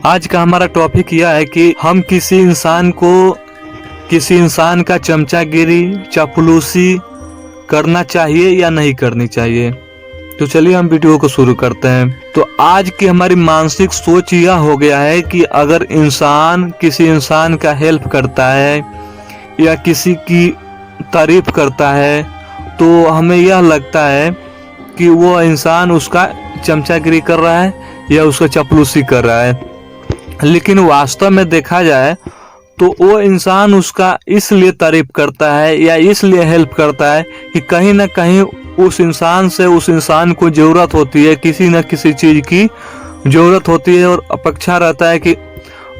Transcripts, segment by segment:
आज का हमारा टॉपिक यह है कि हम किसी इंसान का चमचागिरी, चापलूसी करना चाहिए या नहीं करनी चाहिए। तो चलिए हम वीडियो को शुरू करते हैं। तो आज की हमारी मानसिक सोच यह हो गया है कि अगर इंसान किसी इंसान का हेल्प करता है या किसी की तारीफ करता है तो हमें यह लगता है कि वो इंसान उसका चमचागिरी कर रहा है या उसका चापलूसी कर रहा है। लेकिन वास्तव में देखा जाए तो वो इंसान उसका इसलिए तारीफ करता है या इसलिए हेल्प करता है कि कहीं ना कहीं उस इंसान को जरूरत होती है, किसी न किसी चीज की जरूरत होती है और अपेक्षा रहता है कि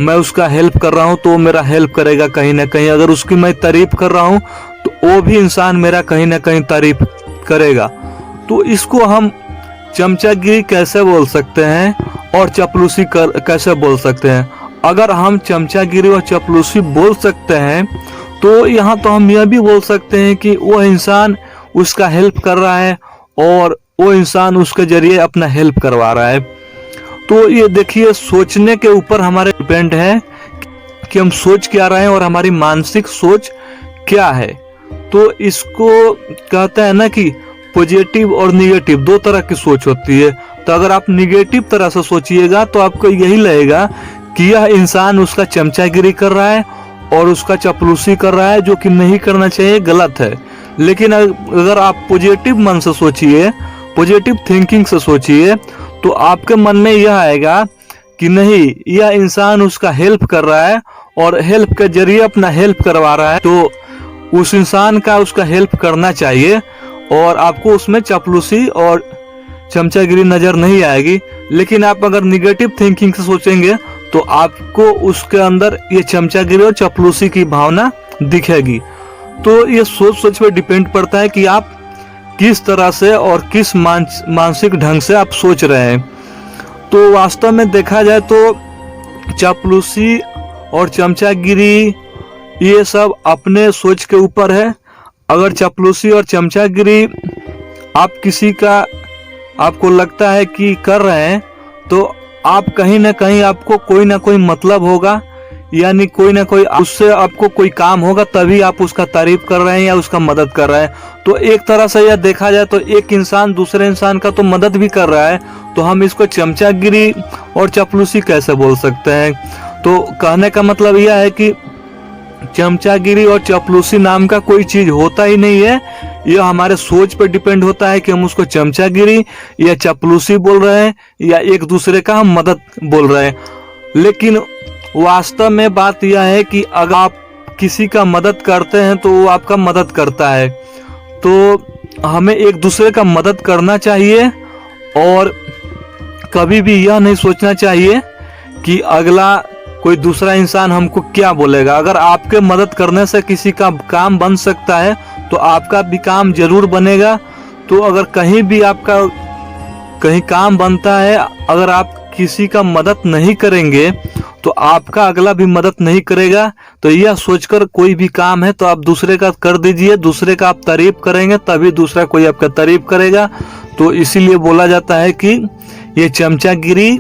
मैं उसका हेल्प कर रहा हूँ तो वो मेरा हेल्प करेगा कहीं ना कहीं। अगर उसकी मैं तारीफ कर रहा हूँ तो वो भी इंसान मेरा कहीं ना कहीं तारीफ करेगा। तो इसको हम चमचागिरी कैसे बोल सकते हैं और चापलूसी कैसे बोल सकते हैं। अगर हम चमचागिरी और चापलूसी बोल सकते हैं तो यहाँ तो हम यह भी बोल सकते हैं कि वो इंसान उसका हेल्प कर रहा है और वो इंसान उसके जरिए अपना हेल्प करवा रहा है। तो ये देखिए, सोचने के ऊपर हमारे डिपेंड है कि हम सोच क्या रहे हैं और हमारी मानसिक सोच क्या है। तो इसको कहते हैं ना कि पॉजिटिव और निगेटिव दो तरह की सोच होती है। तो अगर आप निगेटिव तरह से सोचिएगा तो आपको यही लगेगा कि यह इंसान उसका चमचागिरी कर रहा है और उसका चापलूसी कर रहा है, जो कि नहीं करना चाहिए, गलत है। लेकिन अगर आप पॉजिटिव मन से सोचिए, पॉजिटिव थिंकिंग से सोचिए, तो आपके मन में यह आएगा कि नहीं, यह इंसान उसका हेल्प कर रहा है और हेल्प के जरिए अपना हेल्प करवा रहा है, तो उस इंसान का उसका हेल्प करना चाहिए और आपको उसमें चापलूसी और चमचागिरी नजर नहीं आएगी। लेकिन आप अगर निगेटिव थिंकिंग से सोचेंगे तो आपको उसके अंदर ये चमचागिरी और चापलूसी की भावना दिखेगी। तो ये सोच पे डिपेंड पड़ता है कि आप किस तरह से और किस मानसिक ढंग से आप सोच रहे हैं। तो वास्तव में देखा जाए तो चापलूसी और चमचागिरी ये सब अपने सोच के ऊपर है। अगर चापलूसी और चमचागिरी आप किसी का आपको लगता है कि कर रहे हैं तो आप कहीं ना कहीं आपको कोई ना कोई मतलब होगा, यानी कोई ना कोई उससे आपको कोई काम होगा, तभी आप उसका तारीफ कर रहे हैं या उसका मदद कर रहे हैं। तो एक तरह से यह देखा जाए तो एक इंसान दूसरे इंसान का तो मदद भी कर रहा है, तो हम इसको चमचागिरी और चापलूसी कैसे बोल सकते हैं। तो कहने का मतलब यह है कि चमचागिरी और चापलूसी नाम का कोई चीज होता ही नहीं है। यह हमारे सोच पर डिपेंड होता है कि हम उसको चमचागिरी या चापलूसी बोल रहे हैं या एक दूसरे का हम मदद बोल रहे हैं। लेकिन वास्तव में बात यह है कि अगर आप किसी का मदद करते हैं तो वो आपका मदद करता है। तो हमें एक दूसरे का मदद करना चाहिए और कभी भी यह नहीं सोचना चाहिए कि अगला कोई दूसरा इंसान हमको क्या बोलेगा। अगर आपके मदद करने से किसी का काम बन सकता है तो आपका भी काम जरूर बनेगा। तो अगर कहीं भी आपका कहीं काम बनता है, अगर आप किसी का मदद नहीं करेंगे तो आपका अगला भी मदद नहीं करेगा। तो यह सोचकर कोई भी काम है तो आप दूसरे का कर दीजिए, दूसरे का आप तारीफ करेंगे तभी दूसरा कोई आपका तारीफ करेगा। तो इसीलिए बोला जाता है कि ये चमचागिरी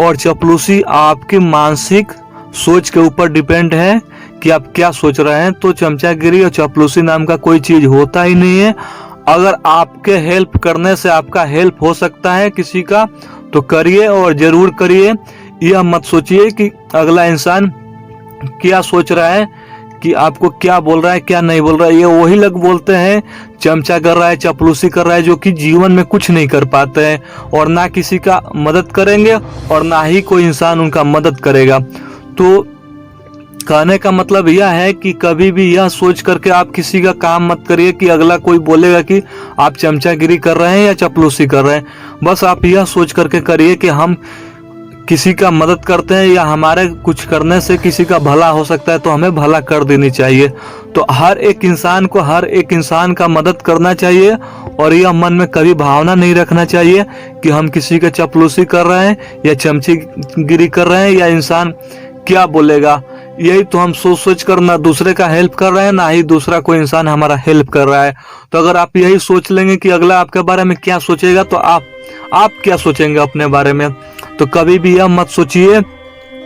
और चापलूसी आपकी मानसिक सोच के ऊपर डिपेंड है कि आप क्या सोच रहे हैं। तो चमचागिरी और चापलूसी नाम का कोई चीज होता ही नहीं है। अगर आपके हेल्प करने से आपका हेल्प हो सकता है किसी का तो करिए और जरूर करिए। यह मत सोचिए कि अगला इंसान क्या सोच रहा है, कि आपको क्या बोल रहा है क्या नहीं बोल रहा है। ये वही लोग बोलते हैं चमचा कर रहा है, चापलूसी कर रहा है, जो कि जीवन में कुछ नहीं कर पाते हैं और ना किसी का मदद करेंगे और ना ही कोई इंसान उनका मदद करेगा। तो कहने का मतलब यह है कि कभी भी यह सोच करके आप किसी का काम मत करिए कि अगला कोई बोलेगा कि आप चमचागिरी कर रहे हैं या चापलूसी कर रहे हैं। बस आप यह सोच करके करिए कि हम किसी का मदद करते हैं या हमारे कुछ करने से किसी का भला हो सकता है तो हमें भला कर देनी चाहिए। तो हर एक इंसान का मदद करना चाहिए और यह मन में कभी भावना नहीं रखना चाहिए कि हम किसी का चापलूसी कर रहे हैं या चमचीगिरी कर रहे हैं या इंसान क्या बोलेगा। यही तो हम सोच कर ना दूसरे का हेल्प कर रहे हैं ना ही दूसरा कोई इंसान हमारा हेल्प कर रहा है। तो अगर आप यही सोच लेंगे कि अगला आपके बारे में क्या सोचेगा तो आप क्या सोचेंगे अपने बारे में। तो कभी भी यह मत सोचिए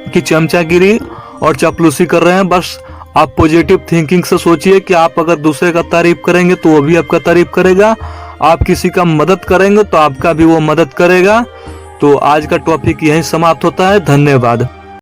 कि चमचागिरी और चापलूसी कर रहे हैं। बस आप पॉजिटिव थिंकिंग से सोचिए कि आप अगर दूसरे का तारीफ करेंगे तो वो भी आपका तारीफ करेगा, आप किसी का मदद करेंगे तो आपका भी वो मदद करेगा। तो आज का टॉपिक यहीं समाप्त होता है। धन्यवाद।